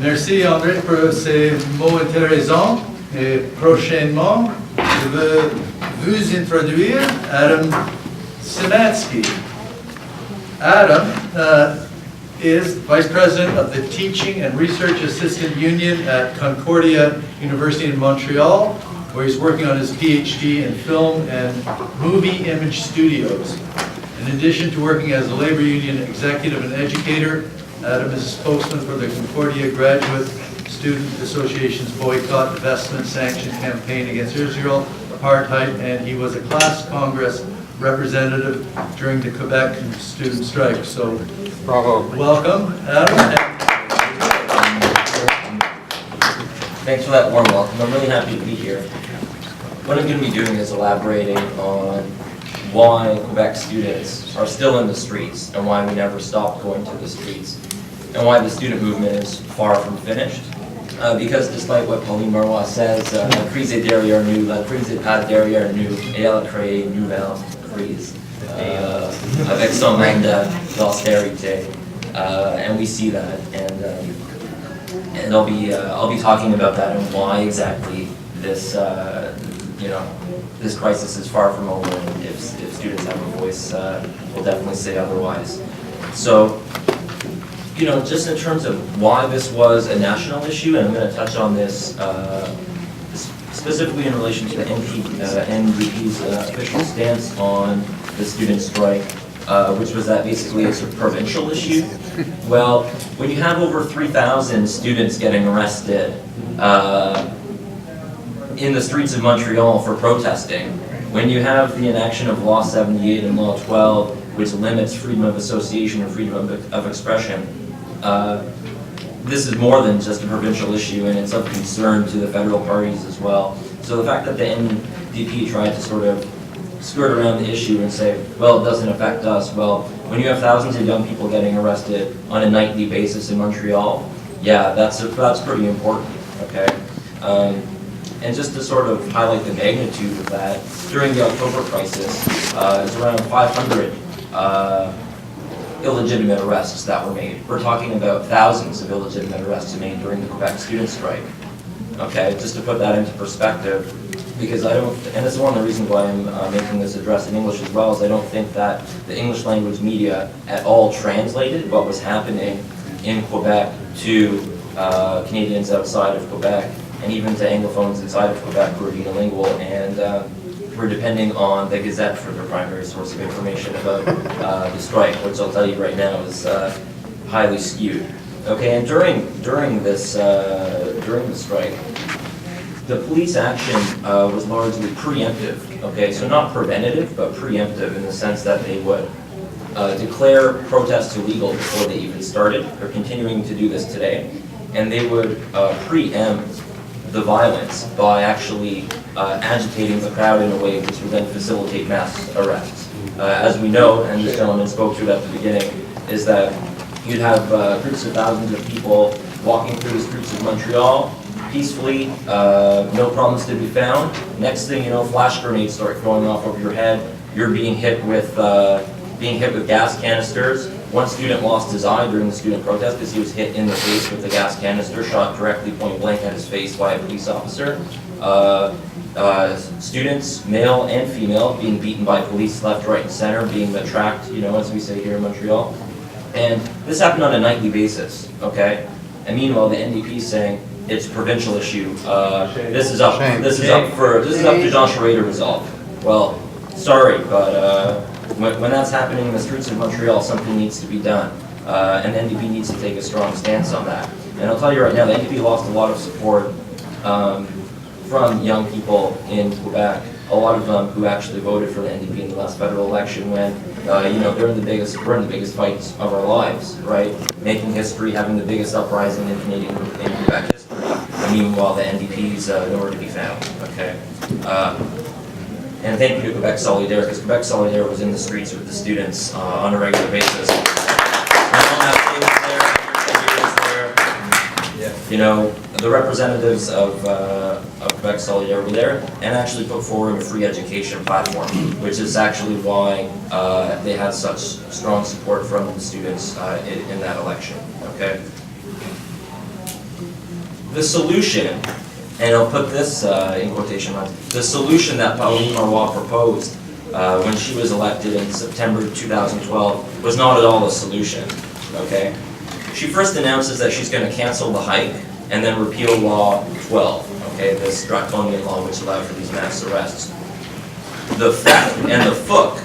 Merci André pour ces mots intéressants. Et prochainement, je veux vous introduire Adam Szymanski. Adam is Vice President of the Teaching and Research Assistant Union at Concordia University in Montreal, where he's working on his PhD in film and movie image studios. In addition to working as a labor union executive and educator, Adam is a spokesman for the Concordia Graduate Student Association's boycott, divestment, sanction campaign against Israel, apartheid, and he was a class Congress representative during the Quebec student strike. So, bravo. Welcome, Adam. Thanks for that warm welcome. I'm really happy to be here. What I'm going to be doing is elaborating on why Quebec students are still in the streets and why we never stopped going to the streets and why the student movement is far from finished. Because despite what Pauline Marois says, la crise est derrière nous, la crise est pas derrière nous, et elle a créé une nouvelle crise avec son mandat d'austérité, and we see that, and I'll be talking about that and why exactly this this crisis is far from over, and if students have a voice, we'll definitely say otherwise. So, just in terms of why this was a national issue, and I'm going to touch on this specifically in relation to the NDP's official stance on the student strike, which was that basically it's a provincial issue. Well, when you have over 3,000 students getting arrested in the streets of Montreal for protesting, when you have the inaction of Law 78 and Law 12, which limits freedom of association and freedom of expression, this is more than just a provincial issue, and it's of concern to the federal parties as well. So the fact that the NDP tried to sort of skirt around the issue and say, well, it doesn't affect us. Well, when you have thousands of young people getting arrested on a nightly basis in Montreal, yeah, that's pretty important, okay? And just to sort of highlight the magnitude of that, during the October crisis, it's around 500 illegitimate arrests that were made. We're talking about thousands of illegitimate arrests made during the Quebec student strike. Okay, just to put that into perspective, because and this is one of the reasons why I'm making this address in English as well, is I don't think that the English language media at all translated what was happening in Quebec to Canadians outside of Quebec, and even to Anglophones inside of Quebec who are unilingual, and we're depending on the Gazette for their primary source of information about the strike, which I'll tell you right now is highly skewed. Okay, and during the strike, the police action was largely preemptive. Okay, so not preventative, but preemptive in the sense that they would declare protests illegal before they even started. They're continuing to do this today, and they would preempt the violence by actually agitating the crowd in a way which would then facilitate mass arrests. As we know, and this gentleman spoke to it at the beginning, is that you'd have groups of thousands of people walking through the streets of Montreal peacefully, no problems to be found. Next thing you know, flash grenades start going off over your head. You're being hit with gas canisters. One student lost his eye during the student protest because he was hit in the face with a gas canister, shot directly point blank at his face by a police officer. Students, male and female, being beaten by police left, right, and center, being tracked, as we say here in Montreal. And this happened on a nightly basis, okay? And meanwhile, the NDP is saying it's a provincial issue. This is up to Jean Charest to resolve. Well, sorry, but when that's happening in the streets of Montreal, something needs to be done, and the NDP needs to take a strong stance on that. And I'll tell you right now, the NDP lost a lot of support from young people in Quebec, a lot of them who actually voted for the NDP in the last federal election when, we're in the biggest fights of our lives, right? Making history, having the biggest uprising in Quebec history. And meanwhile, the NDP's nowhere to be found, okay? And thank you to Quebec Solidaire, because Quebec Solidaire was in the streets with the students on a regular basis. The representatives of Quebec Solidaire were there and actually put forward a free education platform, which is actually why they had such strong support from the students in that election. Okay. the solution, and I'll put this in quotation marks, the solution that Pauline Marois proposed when she was elected in September 2012 was not at all a solution, okay? She first announces that she's going to cancel the hike and then repeal Law 12, okay, this draconian law which allowed for these mass arrests. The FEC and the FUC,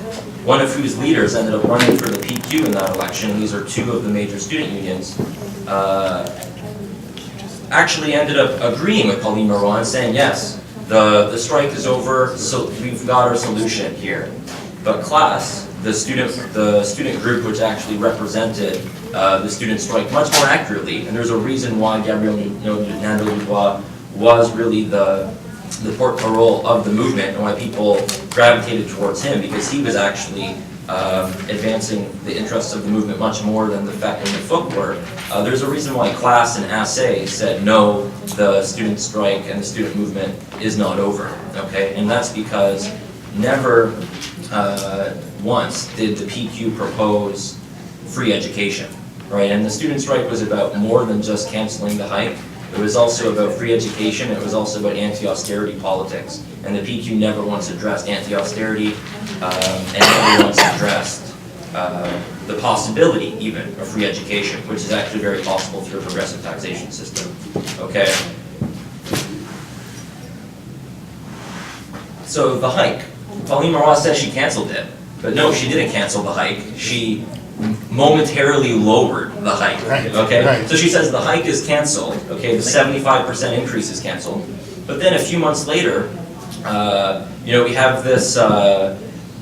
one of whose leaders ended up running for the PQ in that election, these are two of the major student unions, actually ended up agreeing with Pauline Marois and saying, yes, the strike is over, so we've got our solution here. But CLAS, the student group which actually represented the student strike much more accurately, and there's a reason why Gabriel Nadeau-Dubois was really the porte-parole of the movement and why people gravitated towards him, because he was actually advancing the interests of the movement much more than the FEC and the FUC were. There's a reason why CLAS and ASSE said no, the student strike and the student movement is not over, okay? And that's because never once did the PQ propose free education, right? And the student strike was about more than just canceling the hike. It was also about free education, it was also about anti-austerity politics. And the PQ never once addressed anti-austerity, and never once addressed the possibility, even, of free education, which is actually very possible through a progressive taxation system, okay? So the hike, Pauline Marois says she canceled it, but no, she didn't cancel the hike. She momentarily lowered the hike, okay? Right. So she says the hike is canceled, okay, the 75% increase is canceled, but then a few months later, you know, we have this,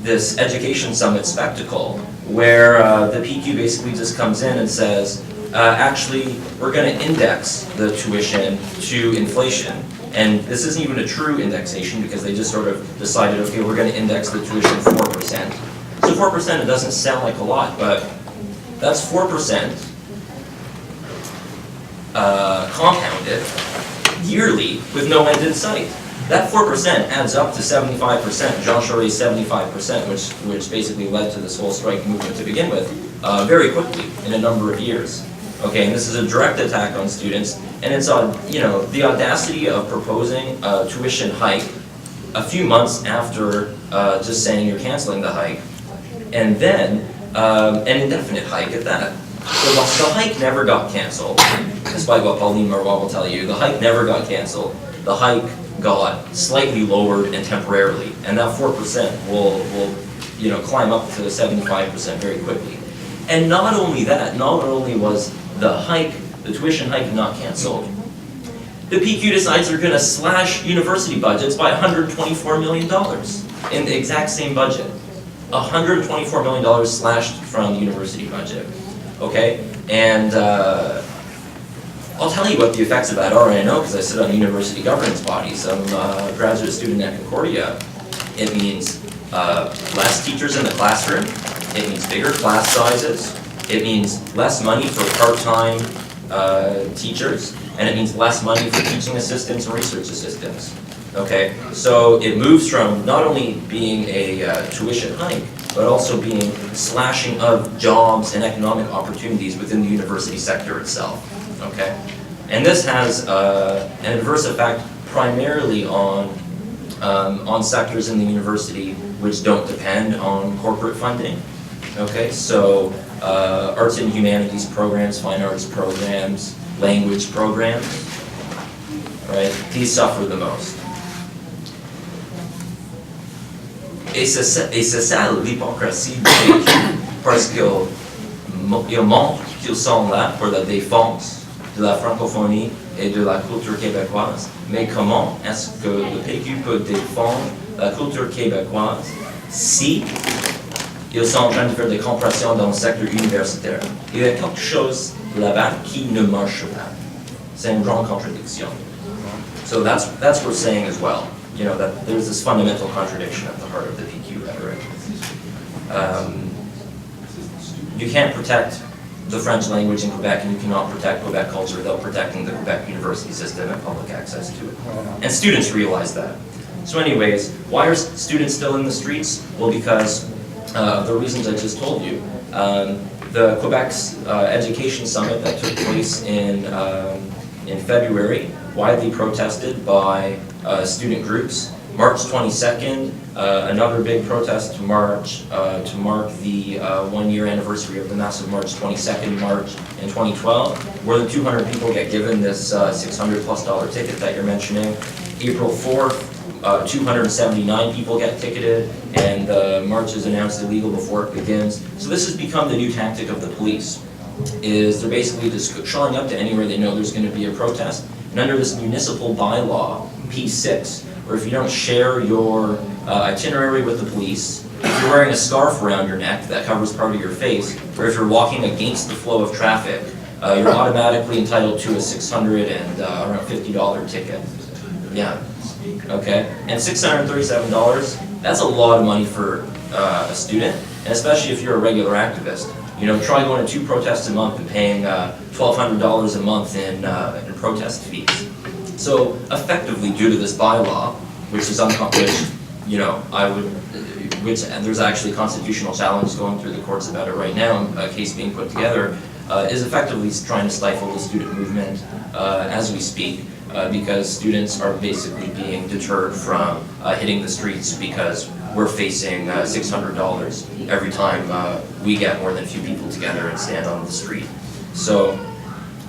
this education summit spectacle where the PQ basically just comes in and says, actually, we're going to index the tuition to inflation. And this isn't even a true indexation because they just sort of decided, okay, we're going to index the tuition 4%. So 4%, it doesn't sound like a lot, but that's 4% compounded yearly with no end in sight. That 4% adds up to 75%, Jean Charest's 75%, which basically led to this whole strike movement to begin with, very quickly in a number of years. Okay, and this is a direct attack on students, and it's on, you know, the audacity of proposing a tuition hike a few months after just saying you're canceling the hike, and then an indefinite hike at that. So the hike never got canceled, despite what Pauline Marois will tell you. The hike never got canceled. The hike got slightly lowered and temporarily, and that 4% will you know, climb up to the 75% very quickly. And not only that, not only was the hike, the tuition hike not canceled, the PQ decides they're going to slash university budgets by $124 million in the exact same budget. $124 million slashed from the university budget, okay? And I'll tell you what the effects of that are, and I know because I sit on university governance bodies. I'm a graduate student at Concordia. It means less teachers in the classroom. It means bigger class sizes. It means less money for part-time teachers, and it means less money for teaching assistants and research assistants. Okay, so it moves from not only being a tuition hike, but also being slashing of jobs and economic opportunities within the university sector itself. Okay, and this has an adverse effect primarily on sectors in the university which don't depend on corporate funding. Okay, so arts and humanities programs, fine arts programs, language programs, right? These suffer the most. Et c'est ça l'hypocrisie du PQ, parce qu'ils montrent qu'ils sont là pour la défense de la francophonie et de la culture québécoise, mais comment est-ce que le PQ peut défendre la culture québécoise si ils sont en train de faire des compressions dans le secteur universitaire? Il y a quelque chose là-bas qui ne marche pas. C'est une grande contradiction. So that's what we're saying as well. You know, that there's this fundamental contradiction at the heart of the PQ rhetoric. You can't protect the French language in Quebec, and you cannot protect Quebec culture without protecting the Quebec university system and public access to it. And students realize that. So anyways, why are students still in the streets? Well, because of the reasons I just told you. The Quebec's education summit that took place in in February, widely protested by student groups. March 22nd, another big protest march to mark the 1-year anniversary of the massive March 22nd march in 2012. More than 200 people get given this $600+ ticket that you're mentioning. April 4th, 279 people get ticketed, and the march is announced illegal before it begins. So this has become the new tactic of the police, is they're basically just showing up to anywhere they know there's going to be a protest. And under this municipal bylaw, P6, or if you don't share your itinerary with the police, if you're wearing a scarf around your neck that covers part of your face, or if you're walking against the flow of traffic, you're automatically entitled to a $600 and around $50 ticket. Yeah, okay. And $637, that's a lot of money for a student, and especially if you're a regular activist. You know, try going to 2 protests a month and paying $1,200 a month in protest fees. So effectively, due to this bylaw, which is which there's actually constitutional challenges going through the courts about it right now, a case being put together, is effectively trying to stifle the student movement as we speak, because students are basically being deterred from hitting the streets because we're facing $600 every time we get more than a few people together and stand on the street. So,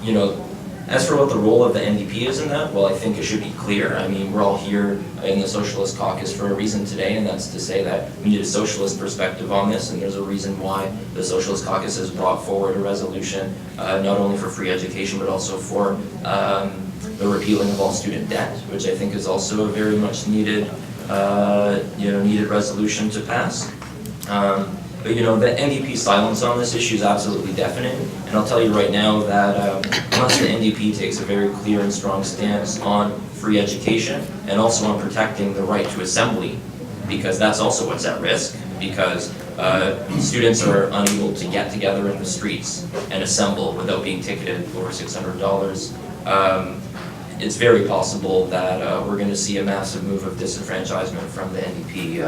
you know, as for what the role of the NDP is in that, well, I think it should be clear. I mean, we're all here in the Socialist Caucus for a reason today, and that's to say that we need a socialist perspective on this, and there's a reason why the Socialist Caucus has brought forward a resolution, not only for free education, but also for the repealing of all student debt, which I think is also a very much needed, needed resolution to pass. But you know, the NDP's silence on this issue is absolutely deafening, and I'll tell you right now that unless the NDP takes a very clear and strong stance on free education and also on protecting the right to assembly, because that's also what's at risk, because students are unable to get together in the streets and assemble without being ticketed over $600. It's very possible that we're going to see a massive move of disenfranchisement from the NDP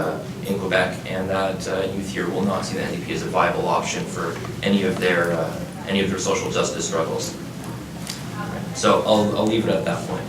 in Quebec, and that youth here will not see the NDP as a viable option for any of their social justice struggles. So I'll leave it at that point.